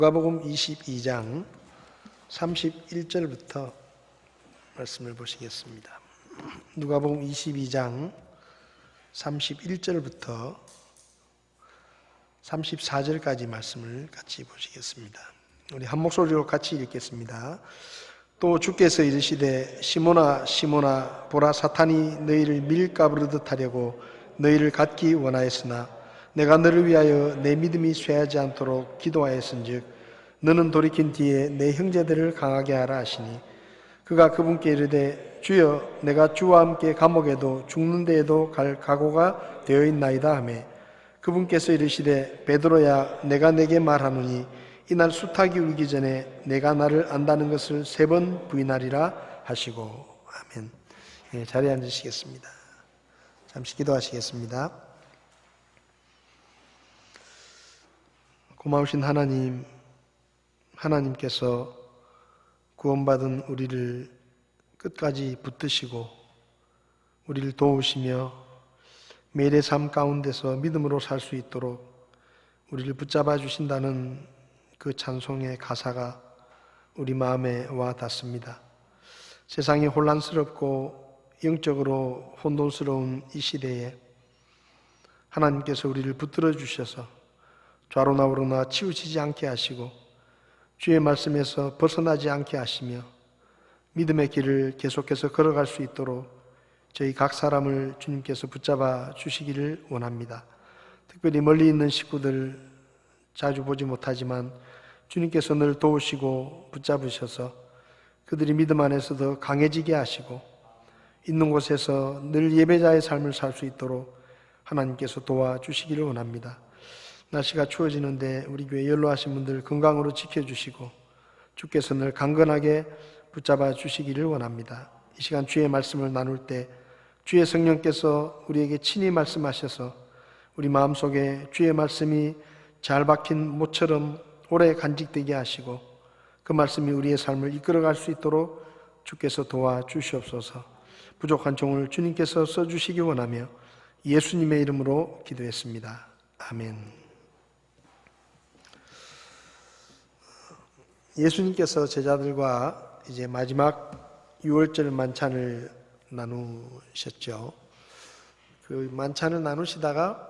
누가복음 22장 31절부터 말씀을 보시겠습니다. 누가복음 22장 31절부터 34절까지 말씀을 같이 보시겠습니다. 우리 한 목소리로 같이 읽겠습니다. 또 주께서 이르시되 시몬아 시몬아 보라 사탄이 너희를 밀가부르듯 하려고 너희를 갖기 원하였으나 내가 너를 위하여 내 믿음이 쇠하지 않도록 기도하였은즉 너는 돌이킨 뒤에 내 형제들을 강하게 하라 하시니 그가 그분께 이르되 주여 내가 주와 함께 감옥에도 죽는 데에도 갈 각오가 되어 있나이다 하매 그분께서 이르시되 베드로야 내가 내게 말하노니 이날 수탉이 울기 전에 내가 나를 안다는 것을 3번 부인하리라 하시고 아멘. 자리에 앉으시겠습니다. 잠시 기도하시겠습니다. 고마우신 하나님께서 구원받은 우리를 끝까지 붙드시고 우리를 도우시며 매일의 삶 가운데서 믿음으로 살 수 있도록 우리를 붙잡아 주신다는 그 찬송의 가사가 우리 마음에 와 닿습니다. 세상이 혼란스럽고 영적으로 혼돈스러운 이 시대에 하나님께서 우리를 붙들어 주셔서 좌로나 우로나 치우치지 않게 하시고 주의 말씀에서 벗어나지 않게 하시며 믿음의 길을 계속해서 걸어갈 수 있도록 저희 각 사람을 주님께서 붙잡아 주시기를 원합니다. 특별히 멀리 있는 식구들 자주 보지 못하지만 주님께서 늘 도우시고 붙잡으셔서 그들이 믿음 안에서 더 강해지게 하시고 있는 곳에서 늘 예배자의 삶을 살 수 있도록 하나님께서 도와주시기를 원합니다. 날씨가 추워지는데 우리 교회 연로하신 분들 건강으로 지켜주시고 주께서 늘 강건하게 붙잡아 주시기를 원합니다. 이 시간 주의 말씀을 나눌 때 주의 성령께서 우리에게 친히 말씀하셔서 우리 마음속에 주의 말씀이 잘 박힌 못처럼 오래 간직되게 하시고 그 말씀이 우리의 삶을 이끌어갈 수 있도록 주께서 도와주시옵소서. 부족한 종을 주님께서 써주시기 원하며 예수님의 이름으로 기도했습니다. 아멘. 예수님께서 제자들과 이제 마지막 6월절 만찬을 나누셨죠. 그 만찬을 나누시다가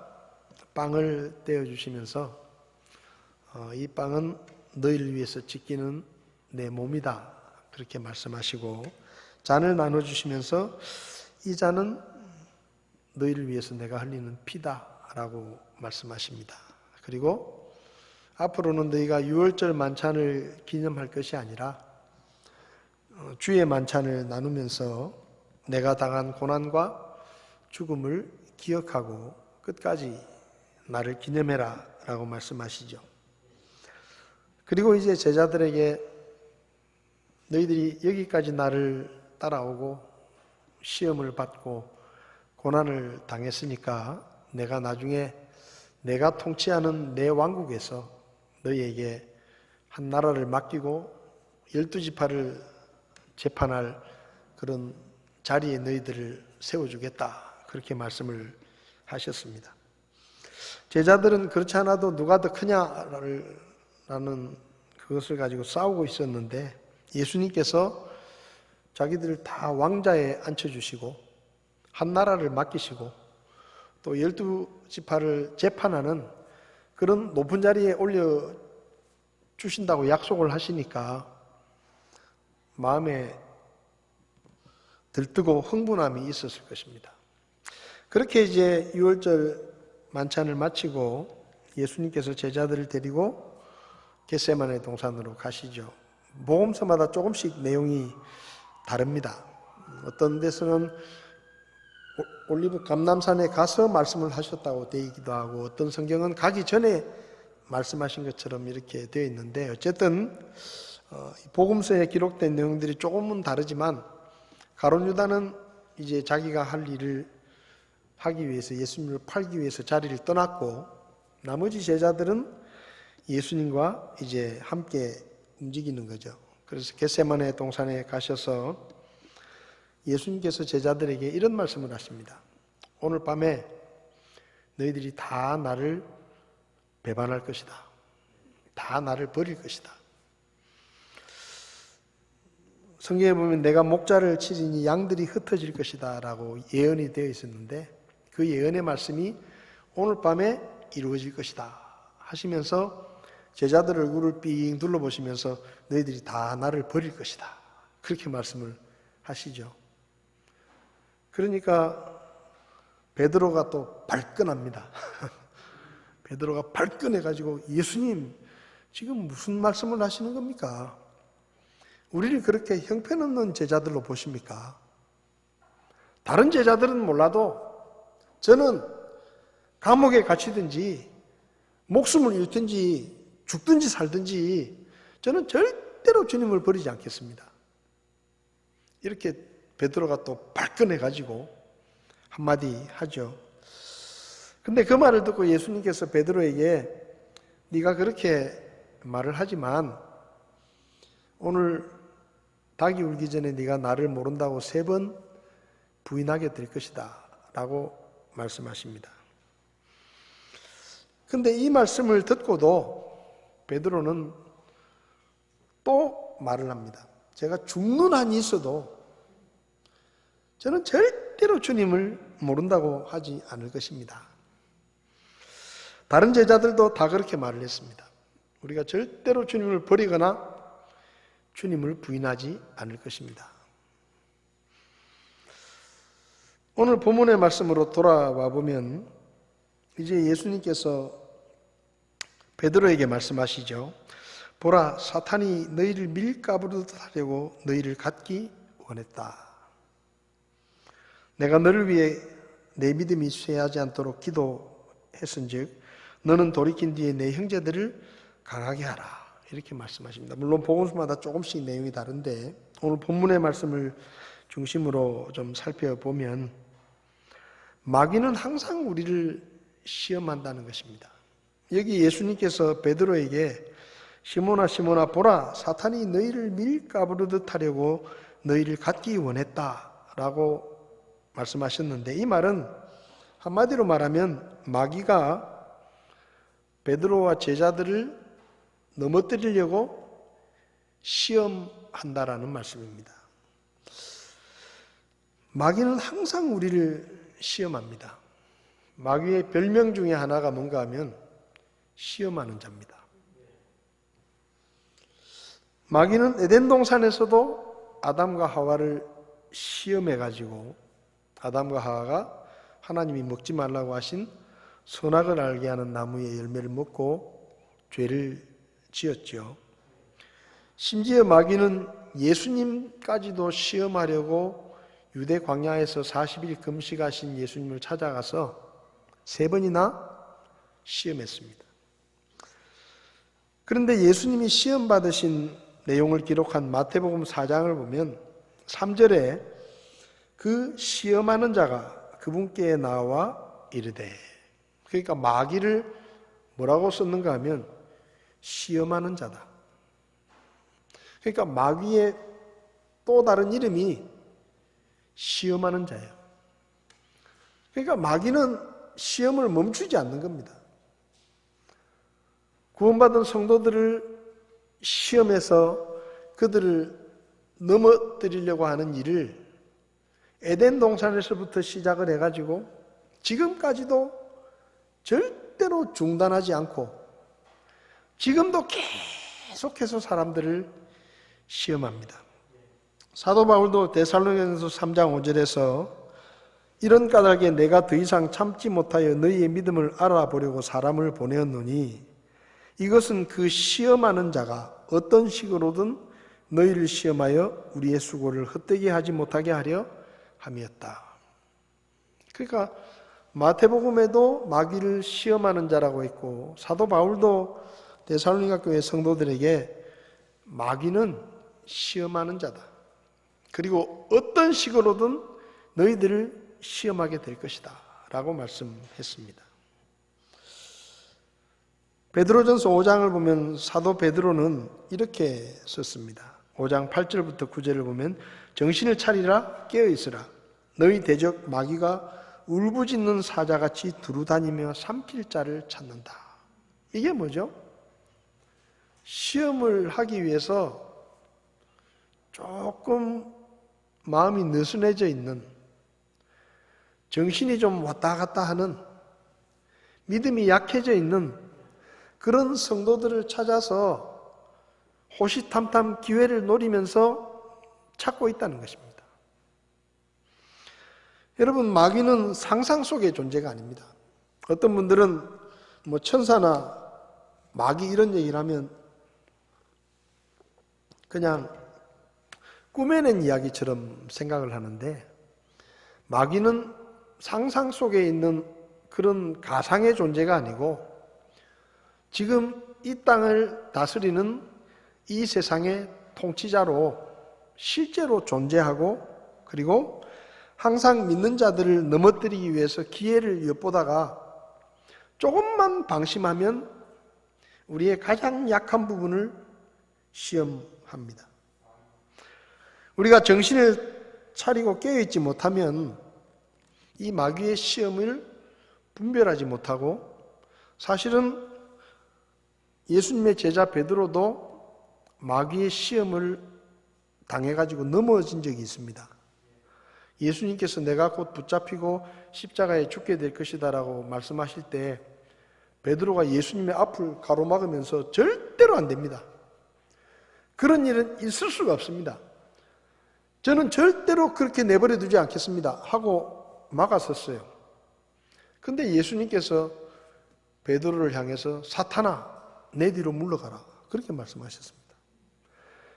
빵을 떼어주시면서 이 빵은 너희를 위해서 지키는 내 몸이다 그렇게 말씀하시고 잔을 나눠주시면서 이 잔은 너희를 위해서 내가 흘리는 피다 라고 말씀하십니다. 그리고 앞으로는 너희가 6월절 만찬을 기념할 것이 아니라 주의 만찬을 나누면서 내가 당한 고난과 죽음을 기억하고 끝까지 나를 기념해라 라고 말씀하시죠. 그리고 이제 제자들에게 너희들이 여기까지 나를 따라오고 시험을 받고 고난을 당했으니까 내가 나중에 내가 통치하는 내 왕국에서 너희에게 한 나라를 맡기고 12지파를 재판할 그런 자리에 너희들을 세워주겠다 그렇게 말씀을 하셨습니다. 제자들은 그렇지 않아도 누가 더 크냐라는 그것을 가지고 싸우고 있었는데 예수님께서 자기들을 다 왕자에 앉혀주시고 한 나라를 맡기시고 또 12지파를 재판하는 그런 높은 자리에 올려주신다고 약속을 하시니까 마음에 들뜨고 흥분함이 있었을 것입니다. 그렇게 이제 6월절 만찬을 마치고 예수님께서 제자들을 데리고 겟세마네 동산으로 가시죠. 복음서마다 조금씩 내용이 다릅니다. 어떤 데서는 올리브 감람산에 가서 말씀을 하셨다고 되어 있기도 하고 어떤 성경은 가기 전에 말씀하신 것처럼 이렇게 되어 있는데 어쨌든 복음서에 기록된 내용들이 조금은 다르지만 가룟 유다는 이제 자기가 할 일을 하기 위해서 예수님을 팔기 위해서 자리를 떠났고 나머지 제자들은 예수님과 이제 함께 움직이는 거죠. 그래서 겟세마네 동산에 가셔서 예수님께서 제자들에게 이런 말씀을 하십니다. 오늘 밤에 너희들이 다 나를 배반할 것이다. 다 나를 버릴 것이다. 성경에 보면 내가 목자를 치리니 양들이 흩어질 것이다 라고 예언이 되어 있었는데 그 예언의 말씀이 오늘 밤에 이루어질 것이다 하시면서 제자들 얼굴을 삥 둘러보시면서 너희들이 다 나를 버릴 것이다 그렇게 말씀을 하시죠. 그러니까 베드로가 또 발끈합니다. 베드로가 발끈해가지고 예수님 지금 무슨 말씀을 하시는 겁니까? 우리를 그렇게 형편없는 제자들로 보십니까? 다른 제자들은 몰라도 저는 감옥에 갇히든지 목숨을 잃든지 죽든지 살든지 저는 절대로 주님을 버리지 않겠습니다. 이렇게 베드로가 또 발끈해가지고 한마디 하죠. 근데 그 말을 듣고 예수님께서 베드로에게 네가 그렇게 말을 하지만 오늘 닭이 울기 전에 네가 나를 모른다고 3번 부인하게 될 것이다 라고 말씀하십니다. 근데 이 말씀을 듣고도 베드로는 또 말을 합니다. 제가 죽는 한이 있어도 저는 절대로 주님을 모른다고 하지 않을 것입니다. 다른 제자들도 다 그렇게 말을 했습니다. 우리가 절대로 주님을 버리거나 주님을 부인하지 않을 것입니다. 오늘 본문의 말씀으로 돌아와 보면 이제 예수님께서 베드로에게 말씀하시죠. 보라, 사탄이 너희를 밀가부르듯 하려고 너희를 갖기 원했다. 내가 너를 위해 내 믿음이 쇠하지 않도록 기도했은즉 너는 돌이킨 뒤에 내 형제들을 강하게 하라. 이렇게 말씀하십니다. 물론 복음서마다 조금씩 내용이 다른데 오늘 본문의 말씀을 중심으로 좀 살펴보면 마귀는 항상 우리를 시험한다는 것입니다. 여기 예수님께서 베드로에게 시몬아 시몬아 보라 사탄이 너희를 밀가부르듯 하려고 너희를 갖기 원했다라고 말씀하셨는데 이 말은 한마디로 말하면 마귀가 베드로와 제자들을 넘어뜨리려고 시험한다라는 말씀입니다. 마귀는 항상 우리를 시험합니다. 마귀의 별명 중에 하나가 뭔가 하면 시험하는 자입니다. 마귀는 에덴 동산에서도 아담과 하와를 시험해가지고 아담과 하와가 하나님이 먹지 말라고 하신 선악을 알게 하는 나무의 열매를 먹고 죄를 지었죠. 심지어 마귀는 예수님까지도 시험하려고 유대 광야에서 40일 금식하신 예수님을 찾아가서 3번이나 시험했습니다. 그런데 예수님이 시험 받으신 내용을 기록한 마태복음 4장을 보면 3절에 그 시험하는 자가 그분께 나와 이르되, 그러니까 마귀를 뭐라고 썼는가 하면 시험하는 자다. 그러니까 마귀의 또 다른 이름이 시험하는 자예요. 그러니까 마귀는 시험을 멈추지 않는 겁니다. 구원받은 성도들을 시험해서 그들을 넘어뜨리려고 하는 일을 에덴 동산에서부터 시작을 해가지고 지금까지도 절대로 중단하지 않고 지금도 계속해서 사람들을 시험합니다. 사도 바울도 데살로니가서 3장 5절에서 이런 까닭에 내가 더 이상 참지 못하여 너희의 믿음을 알아보려고 사람을 보내었노니 이것은 그 시험하는 자가 어떤 식으로든 너희를 시험하여 우리의 수고를 헛되게 하지 못하게 하려 함이었다. 그러니까 마태복음에도 마귀를 시험하는 자라고 했고 사도 바울도 데살로니가 교회 성도들에게 마귀는 시험하는 자다. 그리고 어떤 식으로든 너희들을 시험하게 될 것이다 라고 말씀했습니다. 베드로전서 5장을 보면 사도 베드로는 이렇게 썼습니다. 5장 8절부터 9절을 보면 정신을 차리라 깨어있으라 너희 대적 마귀가 울부짖는 사자같이 두루다니며 삼킬 자를 찾는다. 이게 뭐죠? 시험을 하기 위해서 조금 마음이 느슨해져 있는, 정신이 좀 왔다 갔다 하는, 믿음이 약해져 있는 그런 성도들을 찾아서 호시탐탐 기회를 노리면서 찾고 있다는 것입니다. 여러분, 마귀는 상상 속의 존재가 아닙니다. 어떤 분들은 천사나 마귀 이런 얘기를 하면 그냥 꾸며낸 이야기처럼 생각을 하는데, 마귀는 상상 속에 있는 그런 가상의 존재가 아니고 지금 이 땅을 다스리는 이 세상의 통치자로 실제로 존재하고, 그리고 항상 믿는 자들을 넘어뜨리기 위해서 기회를 엿보다가 조금만 방심하면 우리의 가장 약한 부분을 시험합니다. 우리가 정신을 차리고 깨어있지 못하면 이 마귀의 시험을 분별하지 못하고, 사실은 예수님의 제자 베드로도 마귀의 시험을 당해가지고 넘어진 적이 있습니다. 예수님께서 내가 곧 붙잡히고 십자가에 죽게 될 것이다 라고 말씀하실 때 베드로가 예수님의 앞을 가로막으면서 절대로 안 됩니다. 그런 일은 있을 수가 없습니다. 저는 절대로 그렇게 내버려 두지 않겠습니다 하고 막았었어요. 근데 예수님께서 베드로를 향해서 사탄아 내 뒤로 물러가라 그렇게 말씀하셨습니다.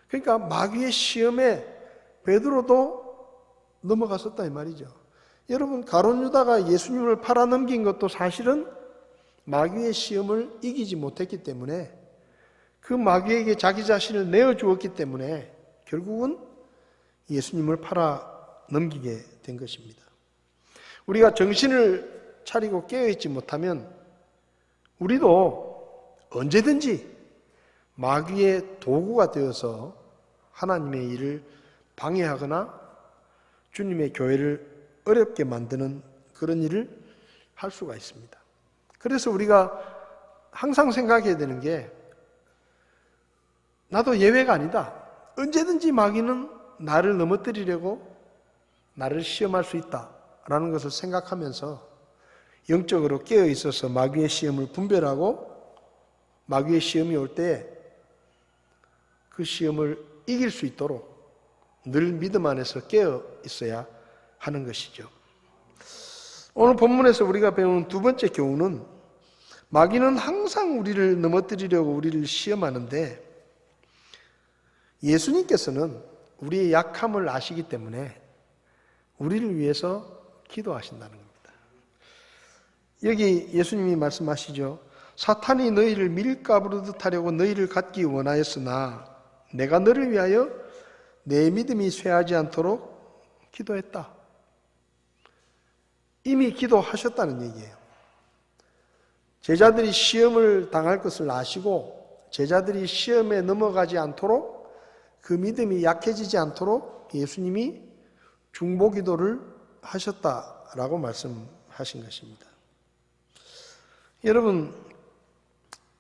그러니까 마귀의 시험에 베드로도 넘어갔었다 이 말이죠. 여러분, 가룟 유다가 예수님을 팔아넘긴 것도 사실은 마귀의 시험을 이기지 못했기 때문에, 그 마귀에게 자기 자신을 내어주었기 때문에 결국은 예수님을 팔아넘기게 된 것입니다. 우리가 정신을 차리고 깨어있지 못하면 우리도 언제든지 마귀의 도구가 되어서 하나님의 일을 방해하거나 주님의 교회를 어렵게 만드는 그런 일을 할 수가 있습니다. 그래서 우리가 항상 생각해야 되는 게, 나도 예외가 아니다. 언제든지 마귀는 나를 넘어뜨리려고 나를 시험할 수 있다라는 것을 생각하면서 영적으로 깨어 있어서 마귀의 시험을 분별하고, 마귀의 시험이 올 때 그 시험을 이길 수 있도록 늘 믿음 안에서 깨어 있어야 하는 것이죠. 오늘 본문에서 우리가 배우는 두 번째 교훈은, 마귀는 항상 우리를 넘어뜨리려고 우리를 시험하는데 예수님께서는 우리의 약함을 아시기 때문에 우리를 위해서 기도하신다는 겁니다. 여기 예수님이 말씀하시죠. 사탄이 너희를 밀가부르듯 하려고 너희를 갖기 원하였으나 내가 너를 위하여 내 믿음이 쇠하지 않도록 기도했다. 이미 기도하셨다는 얘기예요. 제자들이 시험을 당할 것을 아시고 제자들이 시험에 넘어가지 않도록, 그 믿음이 약해지지 않도록 예수님이 중보기도를 하셨다라고 말씀하신 것입니다. 여러분,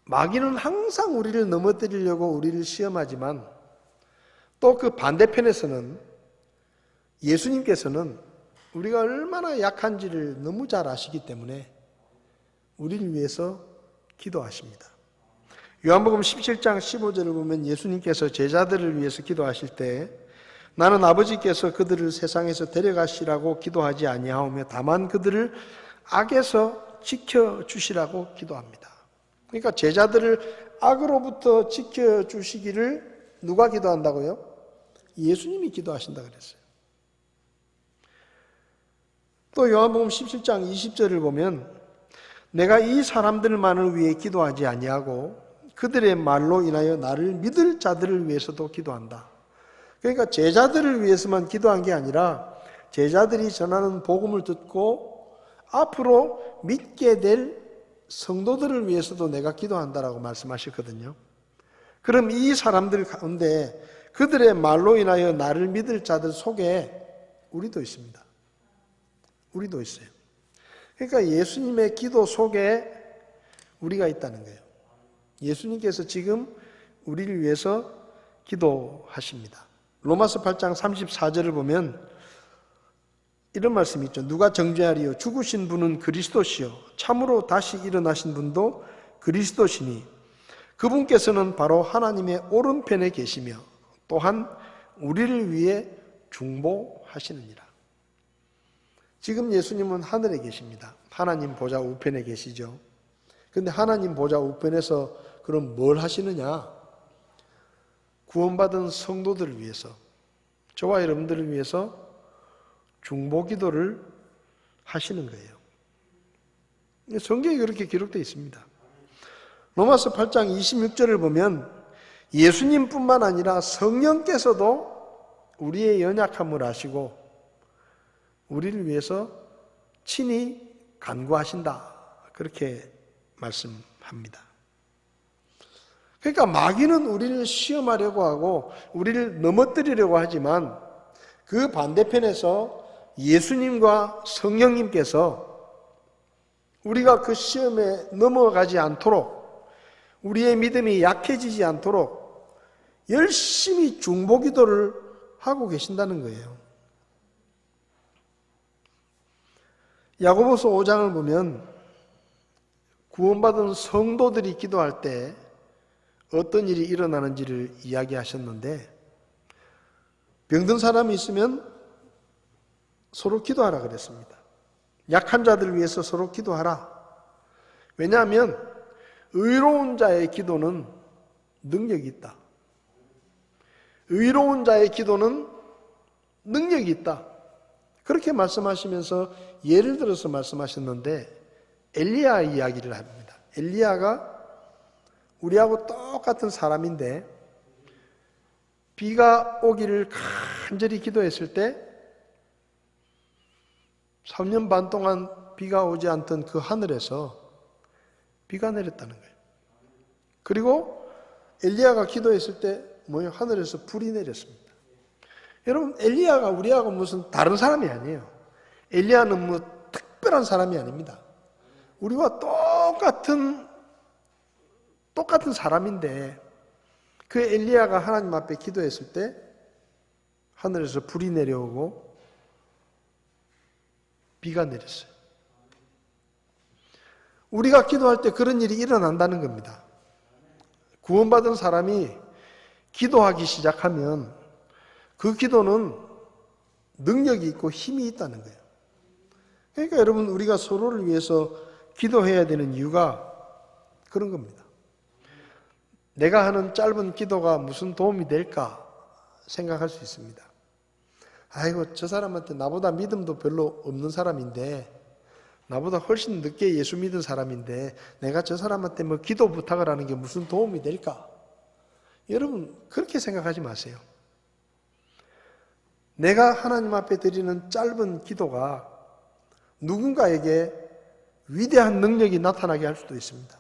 마귀는 항상 우리를 넘어뜨리려고 우리를 시험하지만 또 그 반대편에서는 예수님께서는 우리가 얼마나 약한지를 너무 잘 아시기 때문에 우리를 위해서 기도하십니다. 요한복음 17장 15절을 보면 예수님께서 제자들을 위해서 기도하실 때 나는 아버지께서 그들을 세상에서 데려가시라고 기도하지 아니하오며 다만 그들을 악에서 지켜주시라고 기도합니다. 그러니까 제자들을 악으로부터 지켜주시기를 누가 기도한다고요? 예수님이 기도하신다 그랬어요. 또 요한복음 17장 20절을 보면 내가 이 사람들만을 위해 기도하지 아니하고 그들의 말로 인하여 나를 믿을 자들을 위해서도 기도한다. 그러니까 제자들을 위해서만 기도한 게 아니라 제자들이 전하는 복음을 듣고 앞으로 믿게 될 성도들을 위해서도 내가 기도한다라고 말씀하셨거든요. 그럼 이 사람들 가운데 그들의 말로 인하여 나를 믿을 자들 속에 우리도 있습니다. 우리도 있어요. 그러니까 예수님의 기도 속에 우리가 있다는 거예요. 예수님께서 지금 우리를 위해서 기도하십니다. 로마서 8장 34절을 보면 이런 말씀이 있죠. 누가 정죄하리요? 죽으신 분은 그리스도시요 참으로 다시 일어나신 분도 그리스도시니 그분께서는 바로 하나님의 오른편에 계시며 또한 우리를 위해 중보하시느니라. 지금 예수님은 하늘에 계십니다. 하나님 보좌 우편에 계시죠. 그런데 하나님 보좌 우편에서 그럼 뭘 하시느냐? 구원받은 성도들을 위해서, 저와 여러분들을 위해서 중보기도를 하시는 거예요. 성경에 그렇게 기록되어 있습니다. 로마서 8장 26절을 보면 예수님뿐만 아니라 성령께서도 우리의 연약함을 아시고 우리를 위해서 친히 간구하신다. 그렇게 말씀합니다. 그러니까 마귀는 우리를 시험하려고 하고 우리를 넘어뜨리려고 하지만 그 반대편에서 예수님과 성령님께서 우리가 그 시험에 넘어가지 않도록 우리의 믿음이 약해지지 않도록 열심히 중보기도를 하고 계신다는 거예요. 야고보서 5장을 보면 구원받은 성도들이 기도할 때 어떤 일이 일어나는지를 이야기하셨는데 병든 사람이 있으면 서로 기도하라 그랬습니다. 약한 자들을 위해서 서로 기도하라. 왜냐하면 의로운 자의 기도는 능력이 있다. 의로운 자의 기도는 능력이 있다. 그렇게 말씀하시면서 예를 들어서 말씀하셨는데 엘리야 이야기를 합니다. 엘리야가 우리하고 똑같은 사람인데 비가 오기를 간절히 기도했을 때 3년 반 동안 비가 오지 않던 그 하늘에서 비가 내렸다는 거예요. 그리고 엘리야가 기도했을 때 하늘에서 불이 내렸습니다. 여러분, 엘리야가 우리하고 무슨 다른 사람이 아니에요. 엘리야는 특별한 사람이 아닙니다. 우리와 똑같은 사람인데 그 엘리야가 하나님 앞에 기도했을 때 하늘에서 불이 내려오고 비가 내렸어요. 우리가 기도할 때 그런 일이 일어난다는 겁니다. 구원받은 사람이 기도하기 시작하면 그 기도는 능력이 있고 힘이 있다는 거예요. 그러니까 여러분, 우리가 서로를 위해서 기도해야 되는 이유가 그런 겁니다. 내가 하는 짧은 기도가 무슨 도움이 될까 생각할 수 있습니다. 아이고, 저 사람한테 나보다 믿음도 별로 없는 사람인데, 나보다 훨씬 늦게 예수 믿은 사람인데 내가 저 사람한테 기도 부탁을 하는 게 무슨 도움이 될까? 여러분, 그렇게 생각하지 마세요. 내가 하나님 앞에 드리는 짧은 기도가 누군가에게 위대한 능력이 나타나게 할 수도 있습니다.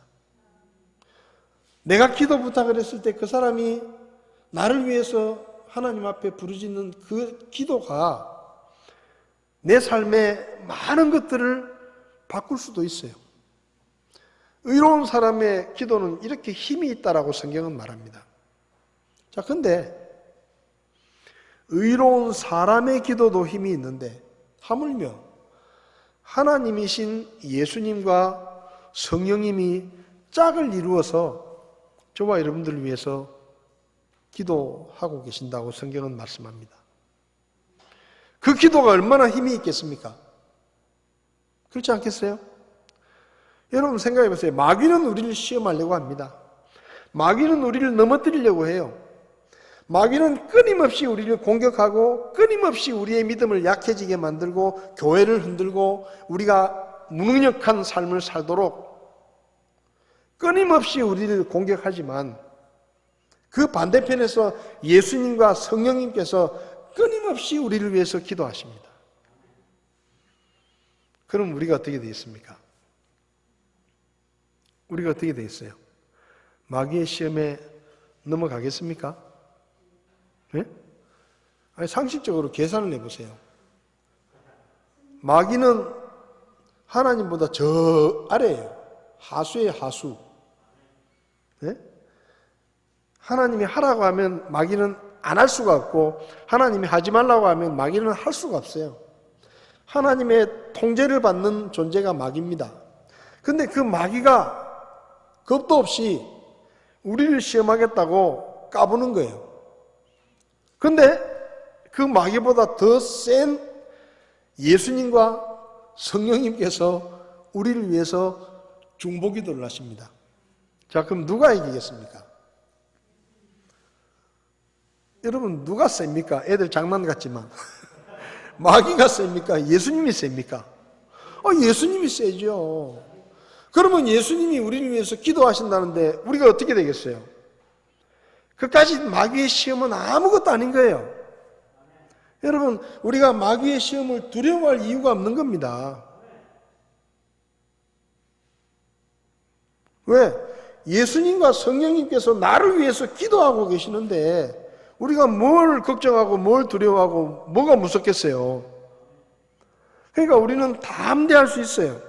내가 기도 부탁을 했을 때 그 사람이 나를 위해서 하나님 앞에 부르짖는 그 기도가 내 삶의 많은 것들을 바꿀 수도 있어요. 의로운 사람의 기도는 이렇게 힘이 있다라고 성경은 말합니다. 자, 근데 의로운 사람의 기도도 힘이 있는데 하물며 하나님이신 예수님과 성령님이 짝을 이루어서 저와 여러분들을 위해서 기도하고 계신다고 성경은 말씀합니다. 그 기도가 얼마나 힘이 있겠습니까? 그렇지 않겠어요? 여러분 생각해 보세요. 마귀는 우리를 시험하려고 합니다. 마귀는 우리를 넘어뜨리려고 해요. 마귀는 끊임없이 우리를 공격하고 끊임없이 우리의 믿음을 약해지게 만들고 교회를 흔들고 우리가 무능력한 삶을 살도록 끊임없이 우리를 공격하지만 그 반대편에서 예수님과 성령님께서 끊임없이 우리를 위해서 기도하십니다. 그럼 우리가 어떻게 되어 있습니까? 우리가 어떻게 되어 있어요? 마귀의 시험에 넘어가겠습니까? 네? 아니, 상식적으로 계산을 해보세요. 마귀는 하나님보다 저 아래예요. 하수의 하수. 네? 하나님이 하라고 하면 마귀는 안 할 수가 없고 하나님이 하지 말라고 하면 마귀는 할 수가 없어요. 하나님의 통제를 받는 존재가 마귀입니다. 근데 그 마귀가 겁도 없이 우리를 시험하겠다고 까부는 거예요. 근데 그 마귀보다 더 센 예수님과 성령님께서 우리를 위해서 중보기도를 하십니다. 자, 그럼 누가 이기겠습니까? 여러분, 누가 셉니까? 애들 장난 같지만 마귀가 셉니까? 예수님이 셉니까? 예수님이 세죠. 그러면 예수님이 우리를 위해서 기도하신다는데 우리가 어떻게 되겠어요? 그까지 마귀의 시험은 아무것도 아닌 거예요. 여러분, 우리가 마귀의 시험을 두려워할 이유가 없는 겁니다. 왜? 예수님과 성령님께서 나를 위해서 기도하고 계시는데 우리가 뭘 걱정하고 뭘 두려워하고 뭐가 무섭겠어요? 그러니까 우리는 담대할 수 있어요.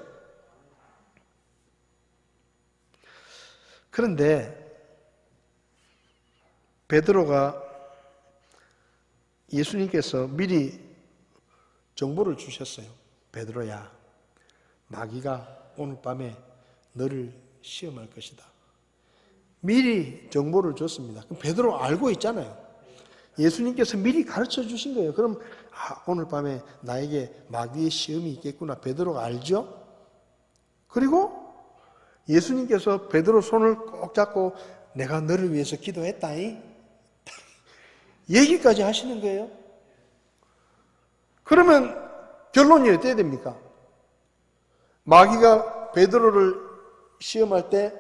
그런데 베드로가 예수님께서 미리 정보를 주셨어요. 베드로야, 마귀가 오늘 밤에 너를 시험할 것이다. 미리 정보를 줬습니다. 그럼 베드로 알고 있잖아요. 예수님께서 미리 가르쳐 주신 거예요. 그럼 오늘 밤에 나에게 마귀의 시험이 있겠구나. 베드로가 알죠? 그리고 예수님께서 베드로 손을 꼭 잡고 내가 너를 위해서 기도했다잉. 얘기까지 하시는 거예요. 그러면 결론이 어떻게 됩니까? 마귀가 베드로를 시험할 때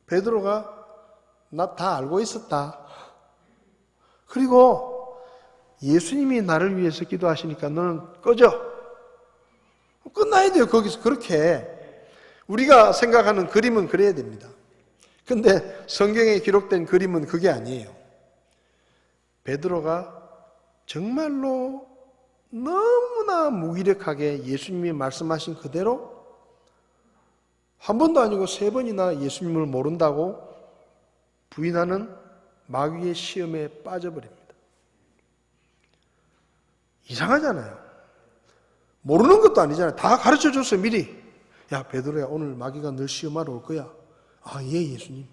베드로가 나 다 알고 있었다. 그리고 예수님이 나를 위해서 기도하시니까 너는 꺼져. 끝나야 돼요. 거기서 그렇게. 우리가 생각하는 그림은 그래야 됩니다. 근데 성경에 기록된 그림은 그게 아니에요. 베드로가 정말로 너무나 무기력하게 예수님이 말씀하신 그대로 한 번도 아니고 3번이나 예수님을 모른다고 부인하는 마귀의 시험에 빠져버립니다. 이상하잖아요. 모르는 것도 아니잖아요. 다 가르쳐 줬어요, 미리. 야, 베드로야, 오늘 마귀가 널 시험하러 올 거야. 아, 예, 예수님.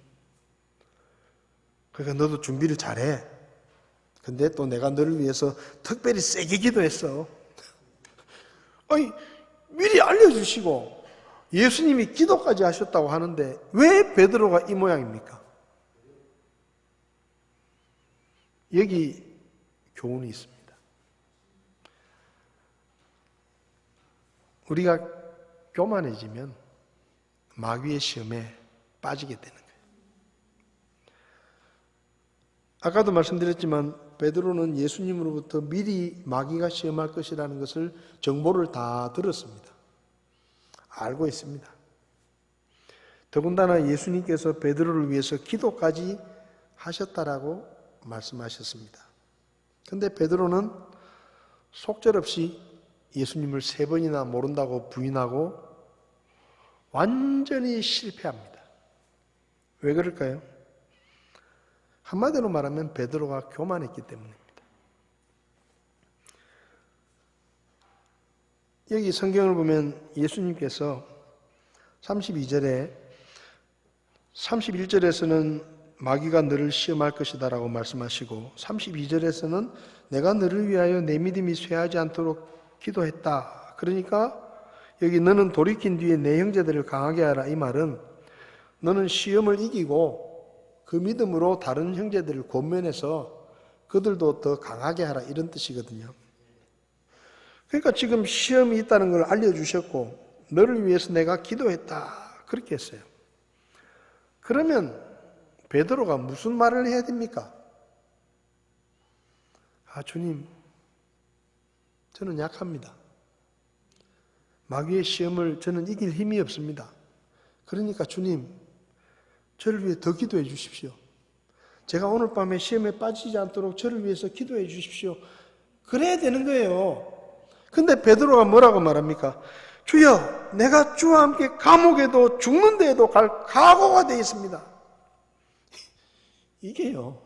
그러니까 너도 준비를 잘해. 근데 또 내가 너를 위해서 특별히 세게 기도했어. 아니, 미리 알려주시고 예수님이 기도까지 하셨다고 하는데 왜 베드로가 이 모양입니까? 여기 교훈이 있습니다. 우리가 교만해지면 마귀의 시험에 빠지게 되는 거예요. 아까도 말씀드렸지만 베드로는 예수님으로부터 미리 마귀가 시험할 것이라는 것을 정보를 다 들었습니다. 알고 있습니다. 더군다나 예수님께서 베드로를 위해서 기도까지 하셨다라고 말씀하셨습니다. 그런데 베드로는 속절없이 예수님을 3번이나 모른다고 부인하고 완전히 실패합니다. 왜 그럴까요? 한마디로 말하면 베드로가 교만했기 때문입니다. 여기 성경을 보면 예수님께서 31절에서는 마귀가 너를 시험할 것이다 라고 말씀하시고 32절에서는 내가 너를 위하여 내 믿음이 쇠하지 않도록 기도했다. 그러니까 여기 너는 돌이킨 뒤에 내 형제들을 강하게 하라 이 말은 너는 시험을 이기고 그 믿음으로 다른 형제들을 권면해서 그들도 더 강하게 하라 이런 뜻이거든요. 그러니까 지금 시험이 있다는 걸 알려주셨고 너를 위해서 내가 기도했다 그렇게 했어요. 그러면 베드로가 무슨 말을 해야 됩니까? 주님, 저는 약합니다. 마귀의 시험을 저는 이길 힘이 없습니다. 그러니까 주님, 저를 위해 더 기도해 주십시오. 제가 오늘 밤에 시험에 빠지지 않도록 저를 위해서 기도해 주십시오. 그래야 되는 거예요. 근데 베드로가 뭐라고 말합니까? 주여, 내가 주와 함께 감옥에도 죽는 데에도 갈 각오가 되어 있습니다. 이게요.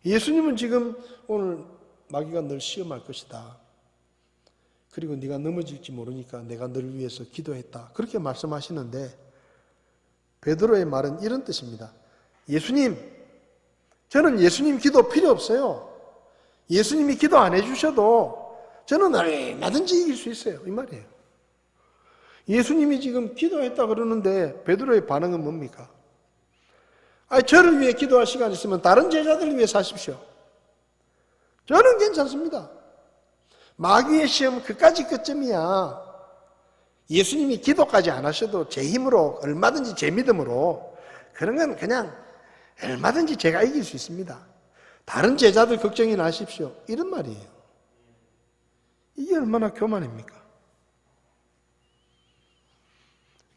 예수님은 지금 오늘 마귀가 널 시험할 것이다. 그리고 네가 넘어질지 모르니까 내가 너를 위해서 기도했다. 그렇게 말씀하시는데 베드로의 말은 이런 뜻입니다. 예수님, 저는 예수님 기도 필요 없어요. 예수님이 기도 안 해주셔도 저는 얼마든지 이길 수 있어요. 이 말이에요. 예수님이 지금 기도했다 그러는데 베드로의 반응은 뭡니까? 저를 위해 기도할 시간 있으면 다른 제자들을 위해 사십시오. 저는 괜찮습니다. 마귀의 시험 그까지 끝점이야. 예수님이 기도까지 안 하셔도 제 힘으로 얼마든지 제 믿음으로 그런 건 그냥 얼마든지 제가 이길 수 있습니다. 다른 제자들 걱정이 나십시오. 이런 말이에요. 이게 얼마나 교만입니까?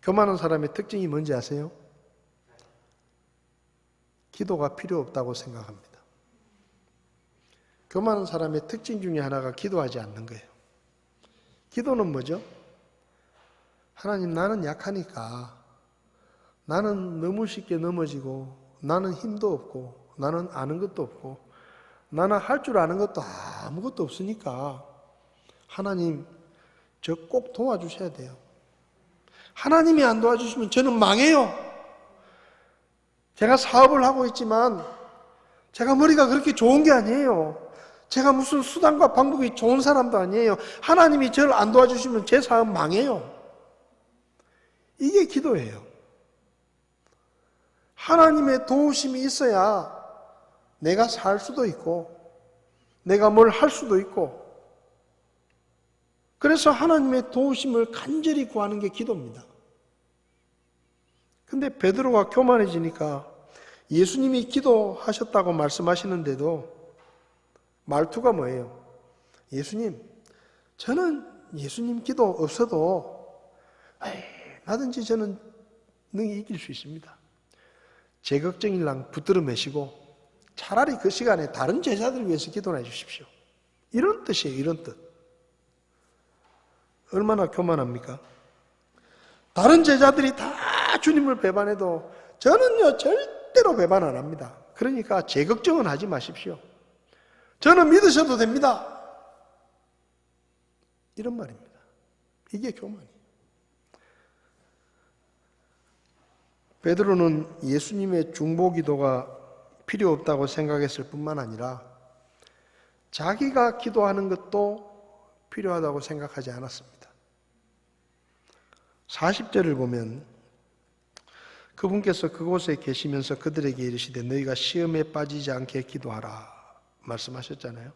교만한 사람의 특징이 뭔지 아세요? 기도가 필요 없다고 생각합니다. 교만한 사람의 특징 중에 하나가 기도하지 않는 거예요. 기도는 뭐죠? 하나님, 나는 약하니까 나는 너무 쉽게 넘어지고 나는 힘도 없고 나는 아는 것도 없고 나는 할 줄 아는 것도 아무것도 없으니까 하나님, 저 꼭 도와주셔야 돼요. 하나님이 안 도와주시면 저는 망해요. 제가 사업을 하고 있지만 제가 머리가 그렇게 좋은 게 아니에요. 제가 무슨 수단과 방법이 좋은 사람도 아니에요. 하나님이 저를 안 도와주시면 제 사업 망해요. 이게 기도예요. 하나님의 도우심이 있어야 내가 살 수도 있고 내가 뭘 할 수도 있고, 그래서 하나님의 도우심을 간절히 구하는 게 기도입니다. 근데 베드로가 교만해지니까 예수님이 기도하셨다고 말씀하시는데도 말투가 뭐예요? 예수님, 저는 예수님 기도 없어도 나든지 저는 능히 이길 수 있습니다. 제 걱정일랑 붙들어 매시고 차라리 그 시간에 다른 제자들을 위해서 기도나 해주십시오. 이런 뜻이에요. 이런 뜻. 얼마나 교만합니까? 다른 제자들이 다 주님을 배반해도 저는요 절대로 배반 안 합니다. 그러니까 제 걱정은 하지 마십시오. 저는 믿으셔도 됩니다. 이런 말입니다. 이게 교만이에요. 베드로는 예수님의 중보기도가 필요 없다고 생각했을 뿐만 아니라 자기가 기도하는 것도 필요하다고 생각하지 않았습니다. 40절을 보면 그분께서 그곳에 계시면서 그들에게 이르시되 너희가 시험에 빠지지 않게 기도하라 말씀하셨잖아요.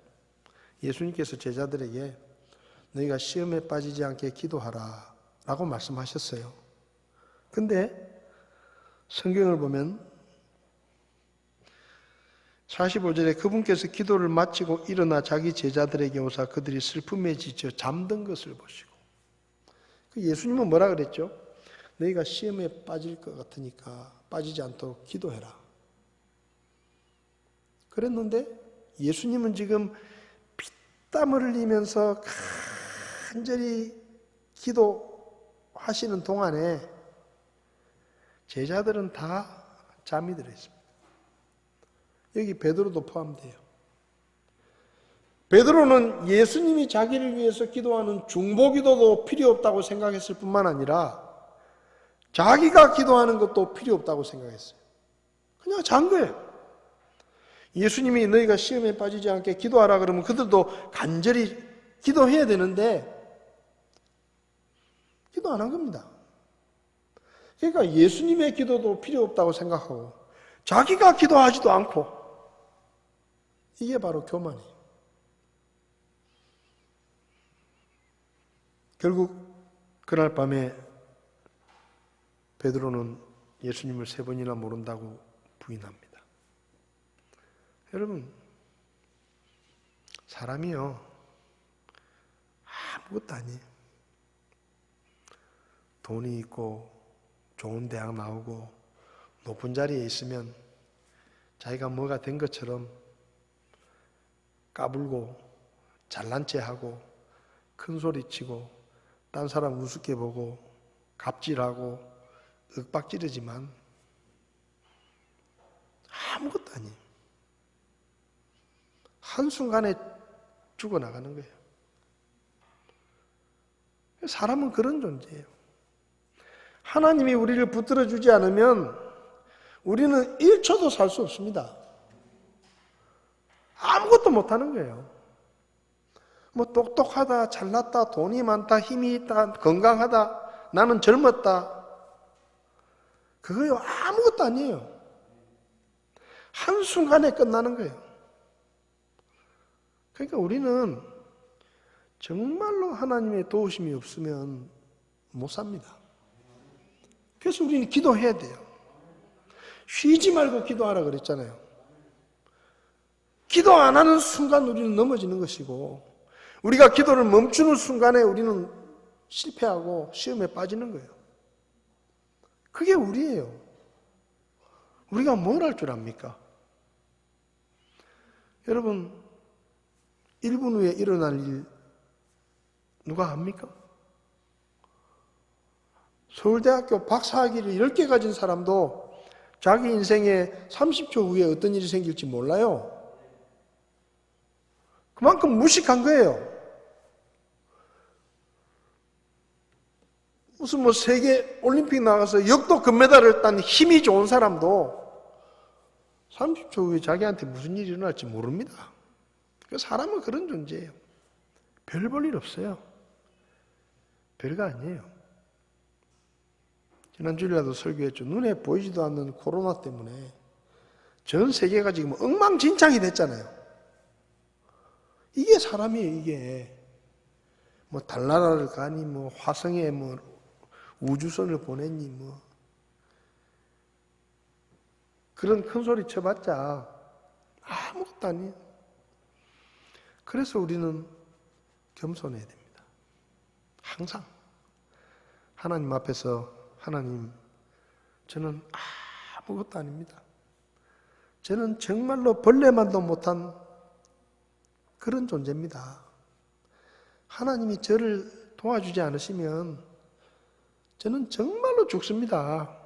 예수님께서 제자들에게 너희가 시험에 빠지지 않게 기도하라 라고 말씀하셨어요. 근데 성경을 보면 45절에 그분께서 기도를 마치고 일어나 자기 제자들에게 오사 그들이 슬픔에 지쳐 잠든 것을 보시고, 예수님은 뭐라 그랬죠? 너희가 시험에 빠질 것 같으니까 빠지지 않도록 기도해라. 그랬는데 예수님은 지금 피땀을 흘리면서 간절히 기도하시는 동안에 제자들은 다 잠이 들어 있습니다. 여기 베드로도 포함돼요. 베드로는 예수님이 자기를 위해서 기도하는 중보기도도 필요 없다고 생각했을 뿐만 아니라 자기가 기도하는 것도 필요 없다고 생각했어요. 그냥 잔 거예요. 예수님이 너희가 시험에 빠지지 않게 기도하라 그러면 그들도 간절히 기도해야 되는데 기도 안 한 겁니다. 그러니까 예수님의 기도도 필요 없다고 생각하고 자기가 기도하지도 않고, 이게 바로 교만이에요. 결국 그날 밤에 베드로는 예수님을 3번이나 모른다고 부인합니다. 여러분, 사람이요 아무것도 아니에요. 돈이 있고 좋은 대학 나오고 높은 자리에 있으면 자기가 뭐가 된 것처럼 까불고 잘난 체하고 큰 소리치고 딴 사람 우습게 보고 갑질하고 윽박지르지만 아니에요. 한순간에 죽어나가는 거예요. 사람은 그런 존재예요. 하나님이 우리를 붙들어 주지 않으면 우리는 1초도 살 수 없습니다. 아무것도 못하는 거예요. 뭐 똑똑하다, 잘났다, 돈이 많다, 힘이 있다, 건강하다, 나는 젊었다. 그거요 아무것도 아니에요. 한순간에 끝나는 거예요. 그러니까 우리는 정말로 하나님의 도우심이 없으면 못 삽니다. 그래서 우리는 기도해야 돼요. 쉬지 말고 기도하라 그랬잖아요. 기도 안 하는 순간 우리는 넘어지는 것이고, 우리가 기도를 멈추는 순간에 우리는 실패하고 시험에 빠지는 거예요. 그게 우리예요. 우리가 뭘 할 줄 압니까? 여러분, 1분 후에 일어날 일 누가 압니까? 서울대학교 박사학위를 10개 가진 사람도 자기 인생에 30초 후에 어떤 일이 생길지 몰라요. 그만큼 무식한 거예요. 무슨 뭐 세계 올림픽 나가서 역도 금메달을 딴 힘이 좋은 사람도 30초 후에 자기한테 무슨 일이 일어날지 모릅니다. 사람은 그런 존재예요. 별 볼 일 없어요. 별거 아니에요. 지난주에라도 설교했죠. 눈에 보이지도 않는 코로나 때문에 전 세계가 지금 엉망진창이 됐잖아요. 이게 사람이에요, 이게. 뭐 달나라를 가니, 뭐 화성에 뭐 우주선을 보냈니, 뭐. 그런 큰 소리 쳐봤자 아무것도 아니에요. 그래서 우리는 겸손해야 됩니다. 항상. 하나님 앞에서, 하나님, 저는 아무것도 아닙니다. 저는 정말로 벌레만도 못한 그런 존재입니다. 하나님이 저를 도와주지 않으시면 저는 정말로 죽습니다.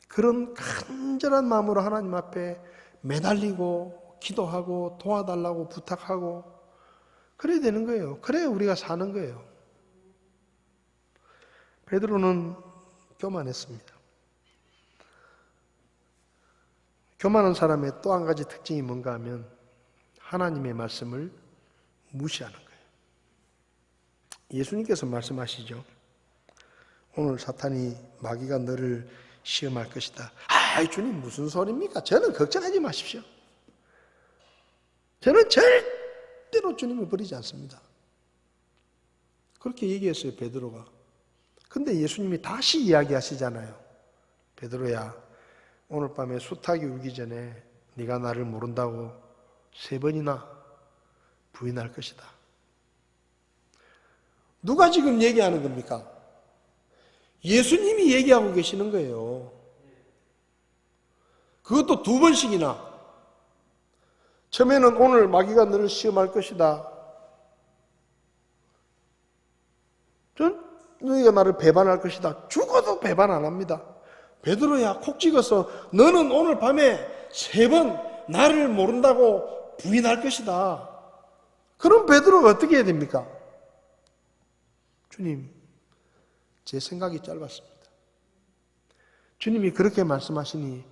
그런 간절한 마음으로 하나님 앞에 매달리고 기도하고 도와달라고 부탁하고 그래야 되는 거예요. 그래야 우리가 사는 거예요. 베드로는 교만했습니다. 교만한 사람의 또 한 가지 특징이 뭔가 하면 하나님의 말씀을 무시하는 거예요. 예수님께서 말씀하시죠. 오늘 사탄이 마귀가 너를 시험할 것이다. 주님 무슨 소리입니까? 저는 걱정하지 마십시오. 저는 절대로 주님을 버리지 않습니다. 그렇게 얘기했어요, 베드로가. 근데 예수님이 다시 이야기하시잖아요. 베드로야, 오늘 밤에 수탉이 울기 전에 네가 나를 모른다고 3번이나 부인할 것이다. 누가 지금 얘기하는 겁니까? 예수님이 얘기하고 계시는 거예요. 그것도 2번씩이나. 처음에는 오늘 마귀가 너를 시험할 것이다. 너희가 나를 배반할 것이다. 죽어도 배반 안 합니다. 베드로야, 콕 찍어서 너는 오늘 밤에 3번 나를 모른다고 부인할 것이다. 그럼 베드로가 어떻게 해야 됩니까? 주님, 제 생각이 짧았습니다. 주님이 그렇게 말씀하시니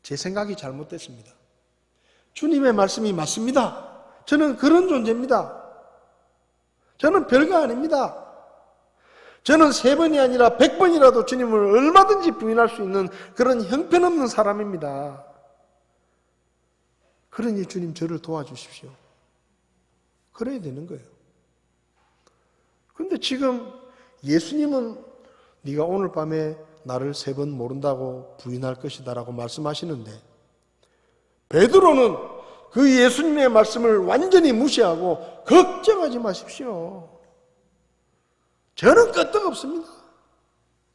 제 생각이 잘못됐습니다. 주님의 말씀이 맞습니다. 저는 그런 존재입니다. 저는 별거 아닙니다. 저는 3번이 아니라 100번이라도 주님을 얼마든지 부인할 수 있는 그런 형편없는 사람입니다. 그러니 주님 저를 도와주십시오. 그래야 되는 거예요. 그런데 지금 예수님은 네가 오늘 밤에 나를 3번 모른다고 부인할 것이다 라고 말씀하시는데, 베드로는 그 예수님의 말씀을 완전히 무시하고 걱정하지 마십시오. 저는 끄떡없습니다.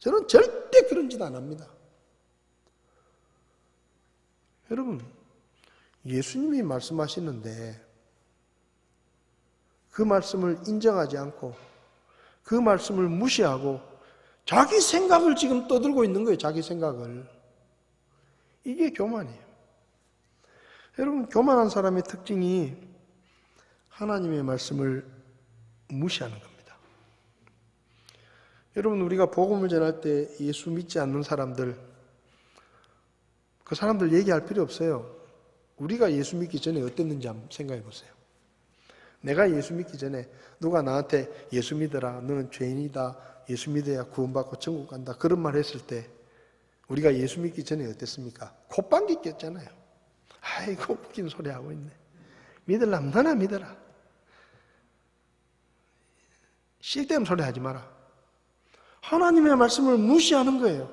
저는 절대 그런 짓 안 합니다. 여러분, 예수님이 말씀하시는데 그 말씀을 인정하지 않고 그 말씀을 무시하고 자기 생각을 지금 떠들고 있는 거예요. 자기 생각을. 이게 교만이에요. 여러분, 교만한 사람의 특징이 하나님의 말씀을 무시하는 겁니다. 여러분, 우리가 복음을 전할 때 예수 믿지 않는 사람들, 그 사람들 얘기할 필요 없어요. 우리가 예수 믿기 전에 어땠는지 한번 생각해 보세요. 내가 예수 믿기 전에 누가 나한테 예수 믿어라, 너는 죄인이다, 예수 믿어야 구원받고 천국 간다, 그런 말 했을 때 우리가 예수 믿기 전에 어땠습니까? 콧방귀 꼈잖아요. 아이고, 웃긴 소리 하고 있네. 믿으려면 너나 믿어라. 쓸데없는 소리 하지 마라. 하나님의 말씀을 무시하는 거예요.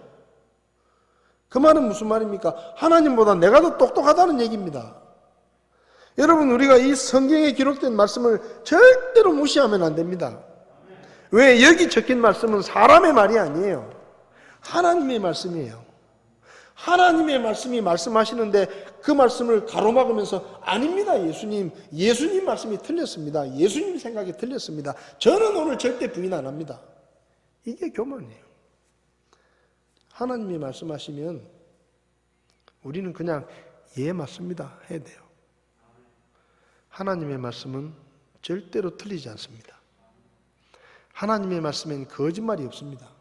그 말은 무슨 말입니까? 하나님보다 내가 더 똑똑하다는 얘기입니다. 여러분, 우리가 이 성경에 기록된 말씀을 절대로 무시하면 안 됩니다. 왜? 여기 적힌 말씀은 사람의 말이 아니에요. 하나님의 말씀이에요. 하나님의 말씀이 말씀하시는데 그 말씀을 가로막으면서 아닙니다, 예수님 말씀이 틀렸습니다. 예수님 생각이 틀렸습니다. 저는 오늘 절대 부인 안 합니다. 이게 교만이에요. 하나님이 말씀하시면 우리는 그냥 예, 맞습니다 해야 돼요. 하나님의 말씀은 절대로 틀리지 않습니다. 하나님의 말씀엔 거짓말이 없습니다.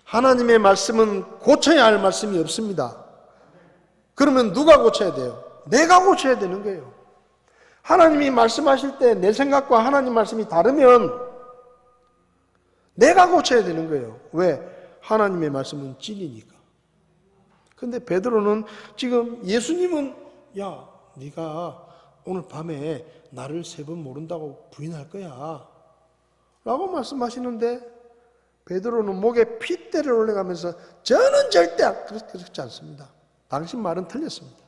하나님의 말씀은 고쳐야 할 말씀이 없습니다. 그러면 누가 고쳐야 돼요? 내가 고쳐야 되는 거예요. 하나님이 말씀하실 때 내 생각과 하나님 말씀이 다르면 내가 고쳐야 되는 거예요. 왜? 하나님의 말씀은 진리니까. 근데 베드로는 지금 예수님은 야, 네가 오늘 밤에 나를 3번 모른다고 부인할 거야 라고 말씀하시는데 베드로는 목에 핏대를 올려가면서 저는 절대 그렇지 않습니다. 당신 말은 틀렸습니다.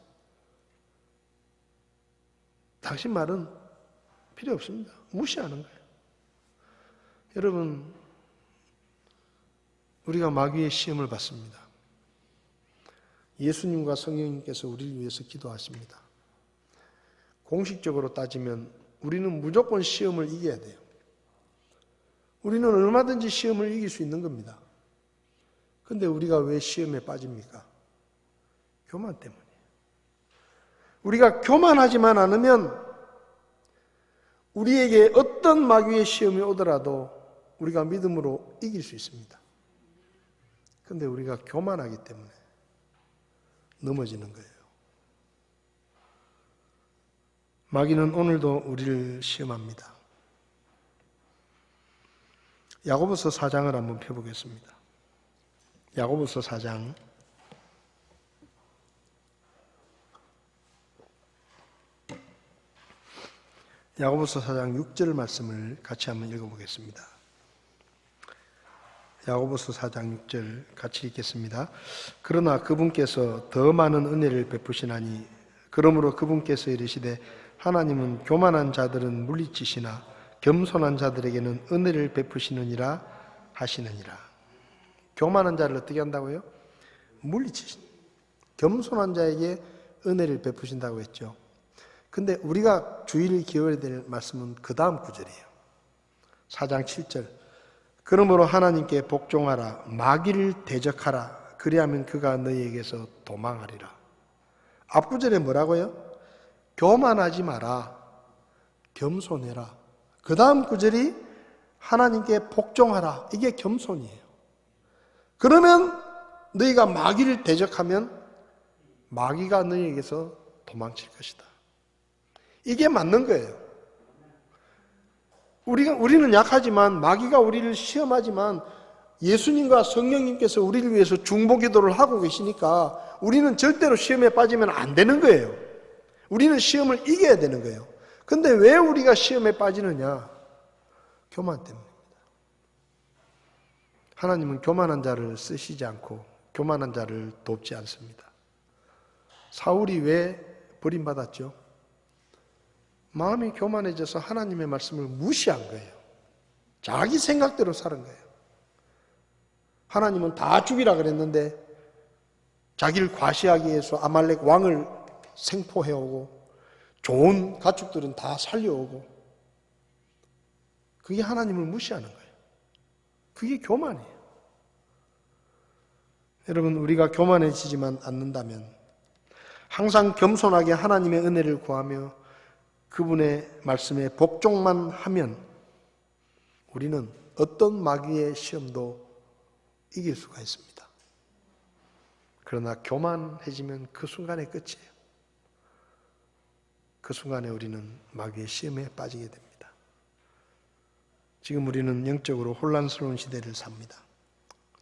당신 말은 필요 없습니다. 무시하는 거예요. 여러분, 우리가 마귀의 시험을 받습니다. 예수님과 성령님께서 우리를 위해서 기도하십니다. 공식적으로 따지면 우리는 무조건 시험을 이겨야 돼요. 우리는 얼마든지 시험을 이길 수 있는 겁니다. 그런데 우리가 왜 시험에 빠집니까? 교만 때문이에요. 우리가 교만하지만 않으면 우리에게 어떤 마귀의 시험이 오더라도 우리가 믿음으로 이길 수 있습니다. 그런데 우리가 교만하기 때문에 넘어지는 거예요. 마귀는 오늘도 우리를 시험합니다. 야고보서 4장을 한번 펴보겠습니다. 야고보서 4장 야고보서 4장 6절 말씀을 같이 한번 읽어보겠습니다. 야고보서 4장 6절 같이 읽겠습니다. 그러나 그분께서 더 많은 은혜를 베푸시나니 그러므로 그분께서 이르시되 하나님은 교만한 자들은 물리치시나 겸손한 자들에게는 은혜를 베푸시느니라 하시느니라. 교만한 자를 어떻게 한다고요? 물리치신. 겸손한 자에게 은혜를 베푸신다고 했죠. 근데 우리가 주의를 기울여야 될 말씀은 그 다음 구절이에요. 4장 7절. 그러므로 하나님께 복종하라. 마귀를 대적하라. 그리하면 그가 너희에게서 도망하리라. 앞구절에 뭐라고요? 교만하지 마라. 겸손해라. 그 다음 구절이 하나님께 복종하라. 이게 겸손이에요. 그러면 너희가 마귀를 대적하면 마귀가 너희에게서 도망칠 것이다. 이게 맞는 거예요. 우리는 약하지만 마귀가 우리를 시험하지만 예수님과 성령님께서 우리를 위해서 중보기도를 하고 계시니까 우리는 절대로 시험에 빠지면 안 되는 거예요. 우리는 시험을 이겨야 되는 거예요. 근데 왜 우리가 시험에 빠지느냐? 교만 때문입니다. 하나님은 교만한 자를 쓰시지 않고 교만한 자를 돕지 않습니다. 사울이 왜 버림받았죠? 마음이 교만해져서 하나님의 말씀을 무시한 거예요. 자기 생각대로 사는 거예요. 하나님은 다 죽이라 그랬는데 자기를 과시하기 위해서 아말렉 왕을 생포해오고 좋은 가축들은 다 살려오고 그게 하나님을 무시하는 거예요. 그게 교만이에요. 여러분, 우리가 교만해지지만 않는다면 항상 겸손하게 하나님의 은혜를 구하며 그분의 말씀에 복종만 하면 우리는 어떤 마귀의 시험도 이길 수가 있습니다. 그러나 교만해지면 그 순간에 끝이에요. 그 순간에 우리는 마귀의 시험에 빠지게 됩니다. 지금 우리는 영적으로 혼란스러운 시대를 삽니다.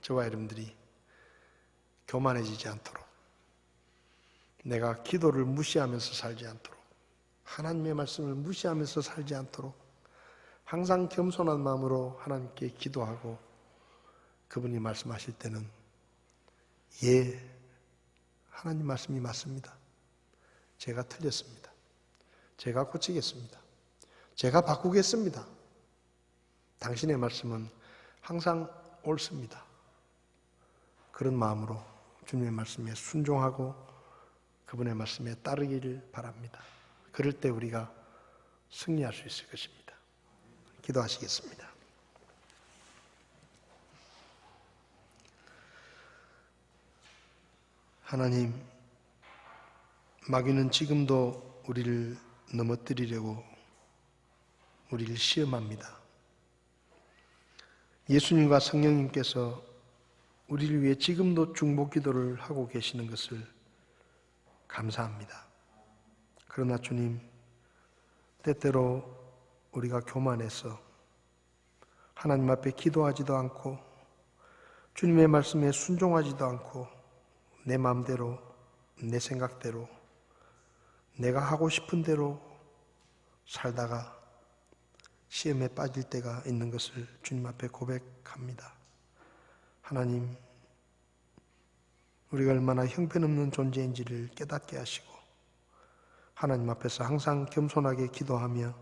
저와 여러분들이 교만해지지 않도록, 내가 기도를 무시하면서 살지 않도록, 하나님의 말씀을 무시하면서 살지 않도록 항상 겸손한 마음으로 하나님께 기도하고 그분이 말씀하실 때는 예, 하나님 말씀이 맞습니다. 제가 틀렸습니다. 제가 고치겠습니다. 제가 바꾸겠습니다. 당신의 말씀은 항상 옳습니다. 그런 마음으로 주님의 말씀에 순종하고 그분의 말씀에 따르기를 바랍니다. 그럴 때 우리가 승리할 수 있을 것입니다. 기도하시겠습니다. 하나님, 마귀는 지금도 우리를 넘어뜨리려고 우리를 시험합니다. 예수님과 성령님께서 우리를 위해 지금도 중보 기도를 하고 계시는 것을 감사합니다. 그러나 주님, 때때로 우리가 교만해서 하나님 앞에 기도하지도 않고 주님의 말씀에 순종하지도 않고 내 마음대로, 내 생각대로, 내가 하고 싶은 대로 살다가 시험에 빠질 때가 있는 것을 주님 앞에 고백합니다. 하나님, 우리가 얼마나 형편없는 존재인지를 깨닫게 하시고 하나님 앞에서 항상 겸손하게 기도하며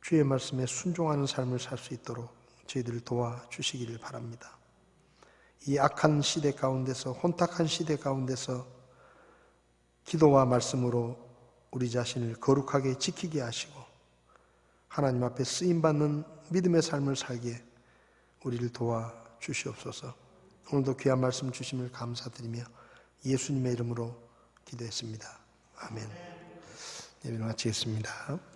주의 말씀에 순종하는 삶을 살 수 있도록 저희들을 도와주시기를 바랍니다. 이 악한 시대 가운데서, 혼탁한 시대 가운데서 기도와 말씀으로 우리 자신을 거룩하게 지키게 하시고 하나님 앞에 쓰임받는 믿음의 삶을 살기에 우리를 도와주시옵소서. 오늘도 귀한 말씀 주심을 감사드리며 예수님의 이름으로 기도했습니다. 아멘. 예배를 마치겠습니다.